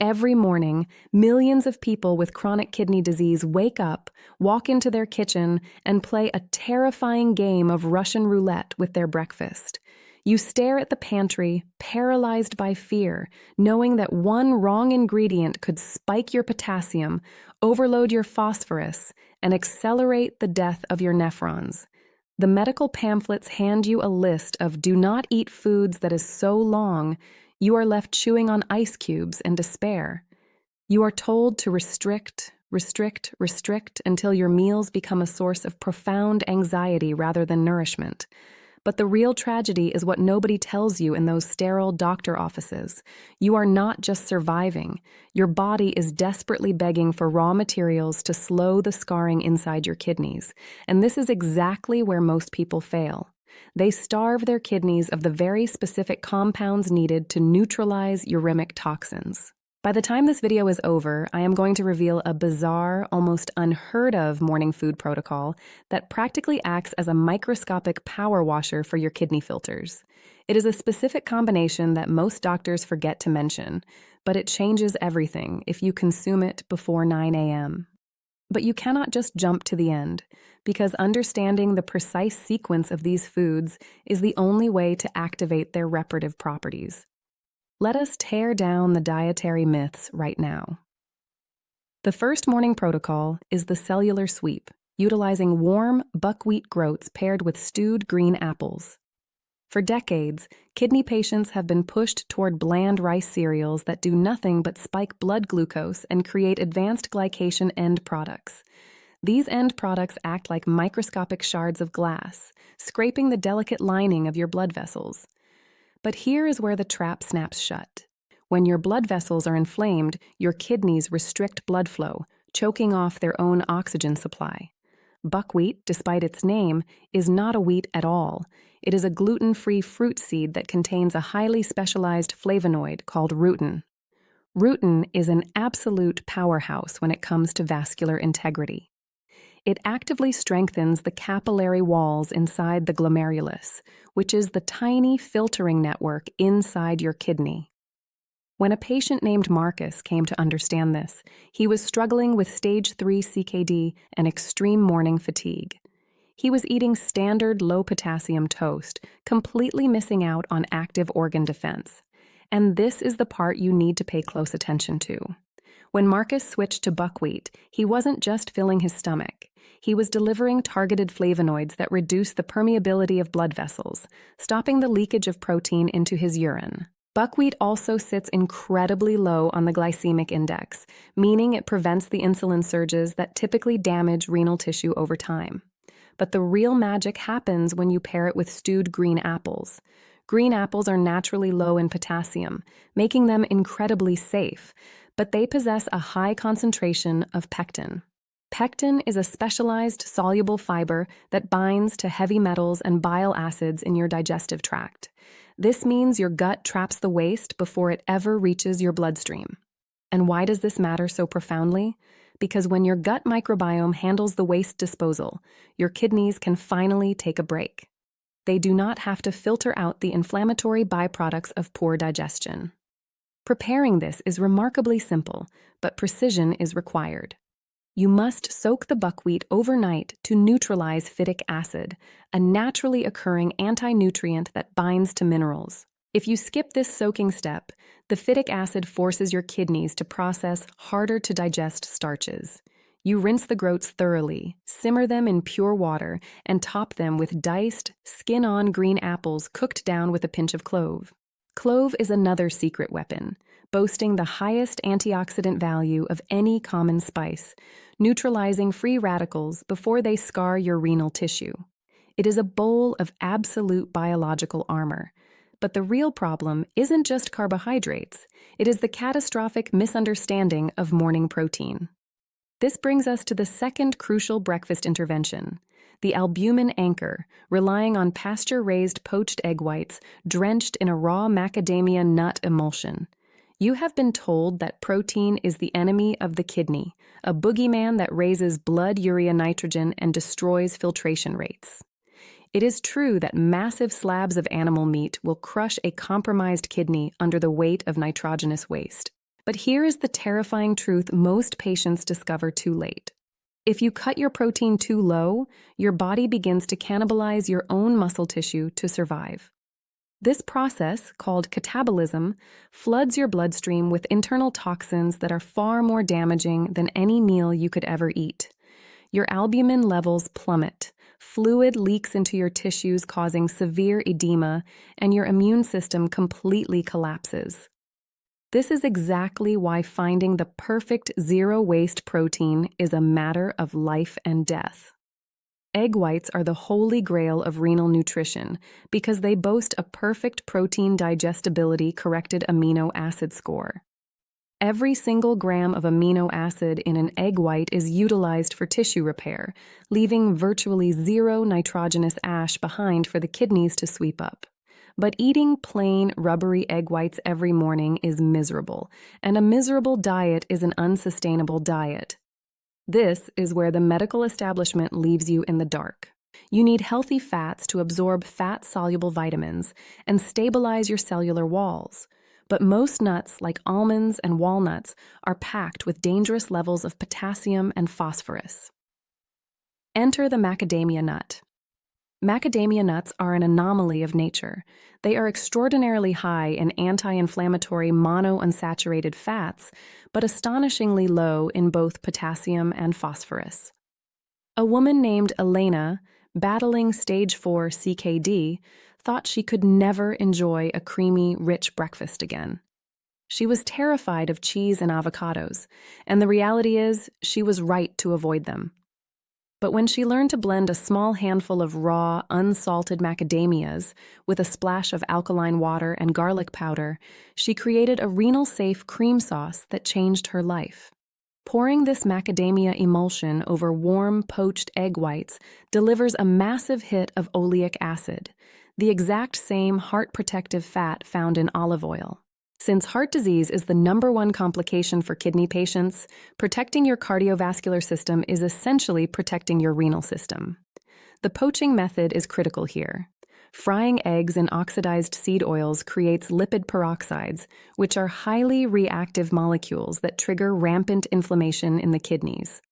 Every morning, millions of people with chronic kidney disease wake up, walk into their kitchen, and play a terrifying game of Russian roulette with their breakfast. You stare at the pantry, paralyzed by fear, knowing that one wrong ingredient could spike your potassium, overload your phosphorus, and accelerate the death of your nephrons. The medical pamphlets hand you a list of do not eat foods that is so long, you are left chewing on ice cubes in despair. You are told to restrict, restrict, restrict until your meals become a source of profound anxiety rather than nourishment. But the real tragedy is what nobody tells you in those sterile doctor offices. You are not just surviving. Your body is desperately begging for raw materials to slow the scarring inside your kidneys. And this is exactly where most people fail. They starve their kidneys of the very specific compounds needed to neutralize uremic toxins. By the time this video is over, I am going to reveal a bizarre, almost unheard of morning food protocol that practically acts as a microscopic power washer for your kidney filters. It is a specific combination that most doctors forget to mention, but it changes everything if you consume it before 9 a.m. But you cannot just jump to the end, because understanding the precise sequence of these foods is the only way to activate their reparative properties. Let us tear down the dietary myths right now. The first morning protocol is the cellular sweep, utilizing warm buckwheat groats paired with stewed green apples. For decades, kidney patients have been pushed toward bland rice cereals that do nothing but spike blood glucose and create advanced glycation end products. These end products act like microscopic shards of glass, scraping the delicate lining of your blood vessels. But here is where the trap snaps shut. When your blood vessels are inflamed, your kidneys restrict blood flow, choking off their own oxygen supply. Buckwheat, despite its name, is not a wheat at all. It is a gluten-free fruit seed that contains a highly specialized flavonoid called rutin. Rutin is an absolute powerhouse when it comes to vascular integrity. It actively strengthens the capillary walls inside the glomerulus, which is the tiny filtering network inside your kidney. When a patient named Marcus came to understand this, he was struggling with stage 3 CKD and extreme morning fatigue. He was eating standard low-potassium toast, completely missing out on active organ defense. And this is the part you need to pay close attention to. When Marcus switched to buckwheat, he wasn't just filling his stomach. He was delivering targeted flavonoids that reduce the permeability of blood vessels, stopping the leakage of protein into his urine. Buckwheat also sits incredibly low on the glycemic index, meaning it prevents the insulin surges that typically damage renal tissue over time. But the real magic happens when you pair it with stewed green apples. Green apples are naturally low in potassium, making them incredibly safe, but they possess a high concentration of pectin. Pectin is a specialized soluble fiber that binds to heavy metals and bile acids in your digestive tract. This means your gut traps the waste before it ever reaches your bloodstream. And why does this matter so profoundly? Because when your gut microbiome handles the waste disposal, your kidneys can finally take a break. They do not have to filter out the inflammatory byproducts of poor digestion. Preparing this is remarkably simple, but precision is required. You must soak the buckwheat overnight to neutralize phytic acid, a naturally occurring anti-nutrient that binds to minerals. If you skip this soaking step, the phytic acid forces your kidneys to process harder-to-digest starches. You rinse the groats thoroughly, simmer them in pure water, and top them with diced, skin-on green apples cooked down with a pinch of clove. Clove is another secret weapon, boasting the highest antioxidant value of any common spice, neutralizing free radicals before they scar your renal tissue. It is a bowl of absolute biological armor. But the real problem isn't just carbohydrates. It is the catastrophic misunderstanding of morning protein. This brings us to the second crucial breakfast intervention, the albumin anchor, relying on pasture-raised poached egg whites drenched in a raw macadamia nut emulsion. You have been told that protein is the enemy of the kidney, a boogeyman that raises blood urea nitrogen and destroys filtration rates. It is true that massive slabs of animal meat will crush a compromised kidney under the weight of nitrogenous waste. But here is the terrifying truth most patients discover too late. If you cut your protein too low, your body begins to cannibalize your own muscle tissue to survive. This process, called catabolism, floods your bloodstream with internal toxins that are far more damaging than any meal you could ever eat. Your albumin levels plummet, fluid leaks into your tissues causing severe edema, and your immune system completely collapses. This is exactly why finding the perfect zero-waste protein is a matter of life and death. Egg whites are the holy grail of renal nutrition because they boast a perfect protein digestibility corrected amino acid score. Every single gram of amino acid in an egg white is utilized for tissue repair, leaving virtually zero nitrogenous ash behind for the kidneys to sweep up. But eating plain, rubbery egg whites every morning is miserable, and a miserable diet is an unsustainable diet. This is where the medical establishment leaves you in the dark. You need healthy fats to absorb fat-soluble vitamins and stabilize your cellular walls. But most nuts, like almonds and walnuts, are packed with dangerous levels of potassium and phosphorus. Enter the macadamia nut. Macadamia nuts are an anomaly of nature. They are extraordinarily high in anti-inflammatory monounsaturated fats, but astonishingly low in both potassium and phosphorus. A woman named Elena, battling stage 4 CKD, thought she could never enjoy a creamy, rich breakfast again. She was terrified of cheese and avocados, and the reality is she was right to avoid them. But when she learned to blend a small handful of raw, unsalted macadamias with a splash of alkaline water and garlic powder, she created a renal-safe cream sauce that changed her life. Pouring this macadamia emulsion over warm, poached egg whites delivers a massive hit of oleic acid, the exact same heart-protective fat found in olive oil. Since heart disease is the #1 complication for kidney patients, protecting your cardiovascular system is essentially protecting your renal system. The poaching method is critical here. Frying eggs in oxidized seed oils creates lipid peroxides, which are highly reactive molecules that trigger rampant inflammation in the kidneys.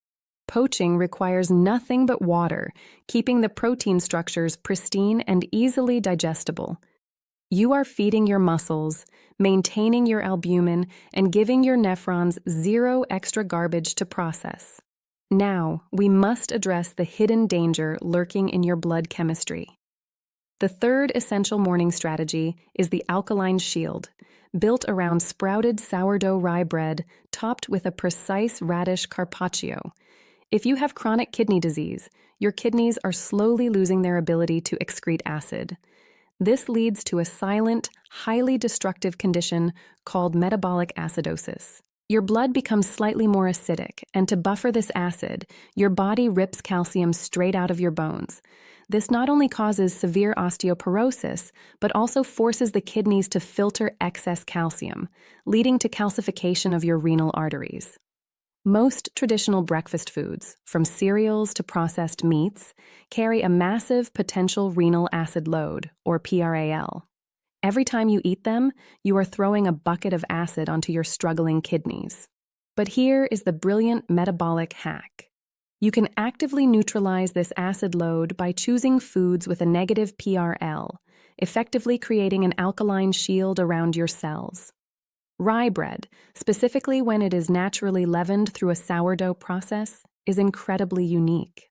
Poaching requires nothing but water, keeping the protein structures pristine and easily digestible. You are feeding your muscles, maintaining your albumin, and giving your nephrons zero extra garbage to process. Now, we must address the hidden danger lurking in your blood chemistry. The third essential morning strategy is the alkaline shield, built around sprouted sourdough rye bread topped with a precise radish carpaccio. If you have chronic kidney disease, your kidneys are slowly losing their ability to excrete acid. This leads to a silent, highly destructive condition called metabolic acidosis. Your blood becomes slightly more acidic, and to buffer this acid, your body rips calcium straight out of your bones. This not only causes severe osteoporosis, but also forces the kidneys to filter excess calcium, leading to calcification of your renal arteries. Most traditional breakfast foods, from cereals to processed meats, carry a massive potential renal acid load, or PRAL. Every time you eat them, you are throwing a bucket of acid onto your struggling kidneys. But here is the brilliant metabolic hack. You can actively neutralize this acid load by choosing foods with a negative PRL, effectively creating an alkaline shield around your cells. Rye bread, specifically when it is naturally leavened through a sourdough process, is incredibly unique.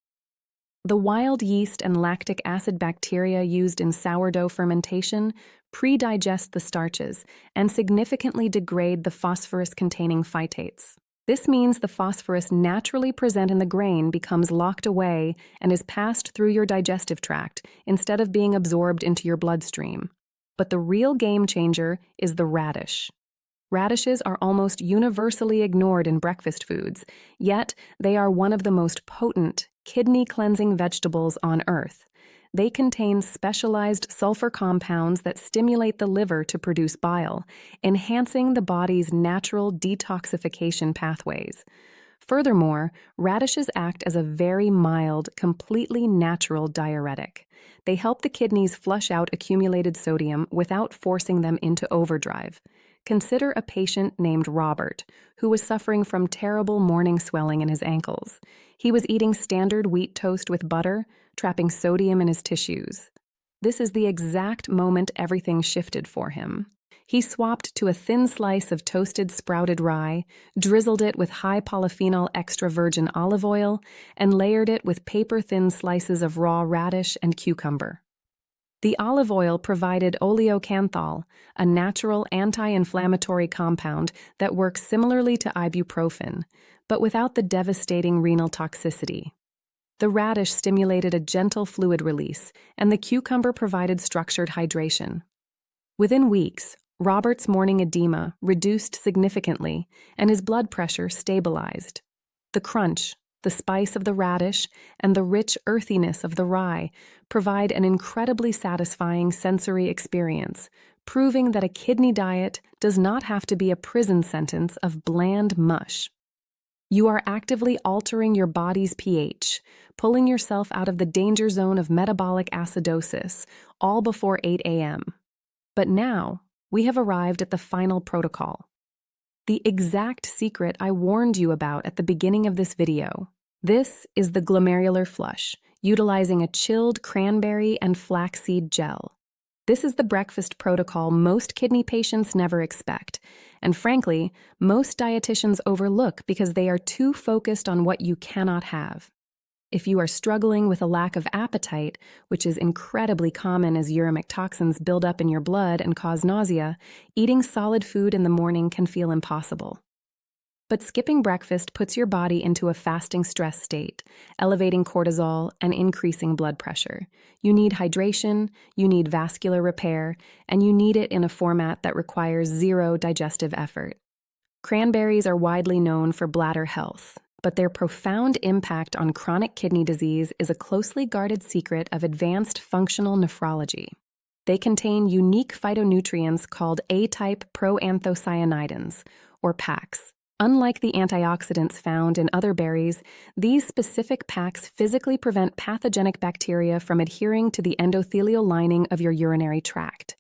The wild yeast and lactic acid bacteria used in sourdough fermentation pre-digest the starches and significantly degrade the phosphorus-containing phytates. This means the phosphorus naturally present in the grain becomes locked away and is passed through your digestive tract instead of being absorbed into your bloodstream. But the real game changer is the radish. Radishes are almost universally ignored in breakfast foods, yet they are one of the most potent, kidney-cleansing vegetables on Earth. They contain specialized sulfur compounds that stimulate the liver to produce bile, enhancing the body's natural detoxification pathways. Furthermore, radishes act as a very mild, completely natural diuretic. They help the kidneys flush out accumulated sodium without forcing them into overdrive. Consider a patient named Robert, who was suffering from terrible morning swelling in his ankles. He was eating standard wheat toast with butter, trapping sodium in his tissues. This is the exact moment everything shifted for him. He swapped to a thin slice of toasted sprouted rye, drizzled it with high polyphenol extra virgin olive oil, and layered it with paper-thin slices of raw radish and cucumber. The olive oil provided oleocanthal, a natural anti-inflammatory compound that works similarly to ibuprofen, but without the devastating renal toxicity. The radish stimulated a gentle fluid release, and the cucumber provided structured hydration. Within weeks, Robert's morning edema reduced significantly, and his blood pressure stabilized. The crunch, the spice of the radish, and the rich earthiness of the rye provide an incredibly satisfying sensory experience, proving that a kidney diet does not have to be a prison sentence of bland mush. You are actively altering your body's pH, pulling yourself out of the danger zone of metabolic acidosis, all before 8 a.m. But now, we have arrived at the final protocol. The exact secret I warned you about at the beginning of this video. This is the glomerular flush, utilizing a chilled cranberry and flaxseed gel. This is the breakfast protocol most kidney patients never expect, and frankly, most dietitians overlook because they are too focused on what you cannot have. If you are struggling with a lack of appetite, which is incredibly common as uremic toxins build up in your blood and cause nausea, eating solid food in the morning can feel impossible. But skipping breakfast puts your body into a fasting stress state, elevating cortisol and increasing blood pressure. You need hydration, you need vascular repair, and you need it in a format that requires zero digestive effort. Cranberries are widely known for bladder health, but their profound impact on chronic kidney disease is a closely guarded secret of advanced functional nephrology. They contain unique phytonutrients called A-type proanthocyanidins, or PACs. Unlike the antioxidants found in other berries, these specific PACs physically prevent pathogenic bacteria from adhering to the endothelial lining of your urinary tract.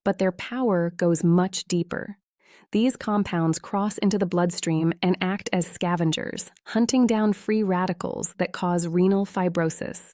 But their power goes much deeper. These compounds cross into the bloodstream and act as scavengers, hunting down free radicals that cause renal fibrosis.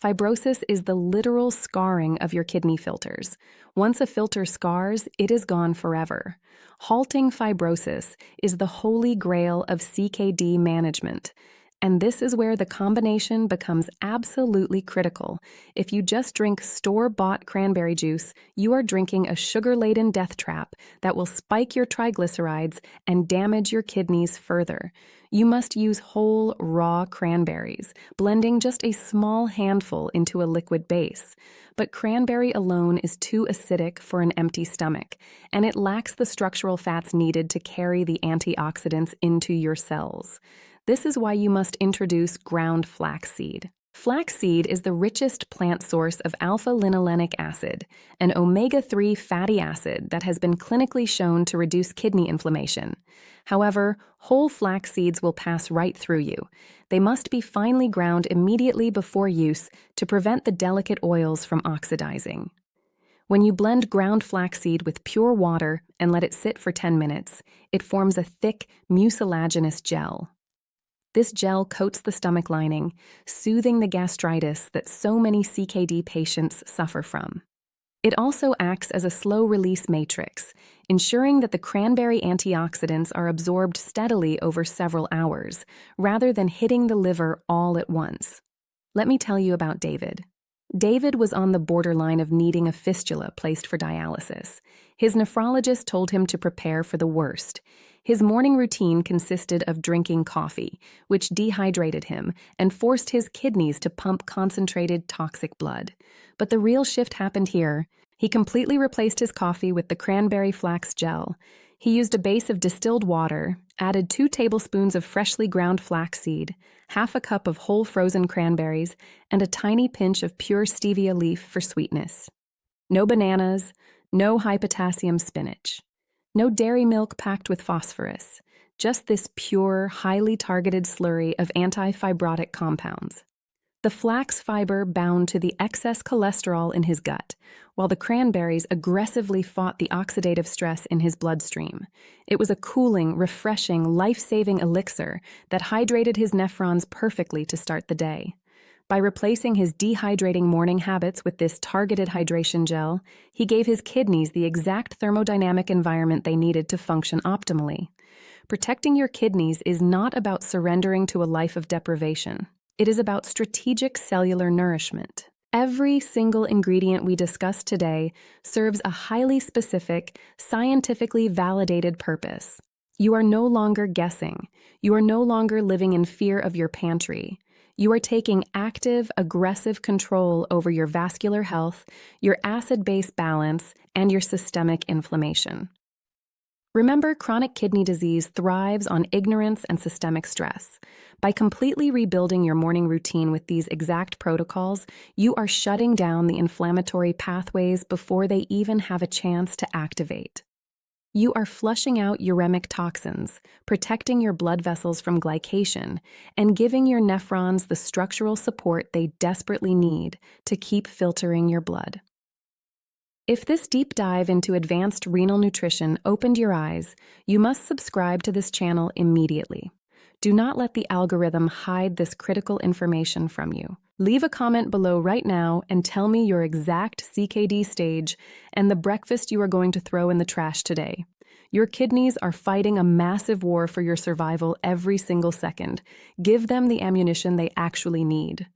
Fibrosis is the literal scarring of your kidney filters. Once a filter scars, it is gone forever. Halting fibrosis is the holy grail of CKD management. And this is where the combination becomes absolutely critical. If you just drink store-bought cranberry juice, you are drinking a sugar-laden death trap that will spike your triglycerides and damage your kidneys further. You must use whole, raw cranberries, blending just a small handful into a liquid base. But cranberry alone is too acidic for an empty stomach, and it lacks the structural fats needed to carry the antioxidants into your cells. This is why you must introduce ground flaxseed. Flaxseed is the richest plant source of alpha-linolenic acid, an omega-3 fatty acid that has been clinically shown to reduce kidney inflammation. However, whole flax seeds will pass right through you. They must be finely ground immediately before use to prevent the delicate oils from oxidizing. When you blend ground flaxseed with pure water and let it sit for 10 minutes, it forms a thick, mucilaginous gel. This gel coats the stomach lining, soothing the gastritis that so many CKD patients suffer from. It also acts as a slow-release matrix, ensuring that the cranberry antioxidants are absorbed steadily over several hours, rather than hitting the liver all at once. Let me tell you about David. David was on the borderline of needing a fistula placed for dialysis. His nephrologist told him to prepare for the worst. His morning routine consisted of drinking coffee, which dehydrated him and forced his kidneys to pump concentrated toxic blood. But the real shift happened here. He completely replaced his coffee with the cranberry flax gel. He used a base of distilled water, added 2 tablespoons of freshly ground flaxseed, half a cup of whole frozen cranberries, and a tiny pinch of pure stevia leaf for sweetness. No bananas, no high-potassium spinach. No dairy milk packed with phosphorus, just this pure, highly targeted slurry of anti-fibrotic compounds. The flax fiber bound to the excess cholesterol in his gut, while the cranberries aggressively fought the oxidative stress in his bloodstream. It was a cooling, refreshing, life-saving elixir that hydrated his nephrons perfectly to start the day. By replacing his dehydrating morning habits with this targeted hydration gel, he gave his kidneys the exact thermodynamic environment they needed to function optimally. Protecting your kidneys is not about surrendering to a life of deprivation. It is about strategic cellular nourishment. Every single ingredient we discussed today serves a highly specific, scientifically validated purpose. You are no longer guessing. You are no longer living in fear of your pantry. You are taking active, aggressive control over your vascular health, your acid-base balance, and your systemic inflammation. Remember, chronic kidney disease thrives on ignorance and systemic stress. By completely rebuilding your morning routine with these exact protocols, you are shutting down the inflammatory pathways before they even have a chance to activate. You are flushing out uremic toxins, protecting your blood vessels from glycation, and giving your nephrons the structural support they desperately need to keep filtering your blood. If this deep dive into advanced renal nutrition opened your eyes, you must subscribe to this channel immediately. Do not let the algorithm hide this critical information from you. Leave a comment below right now and tell me your exact CKD stage and the breakfast you are going to throw in the trash today. Your kidneys are fighting a massive war for your survival every single second. Give them the ammunition they actually need.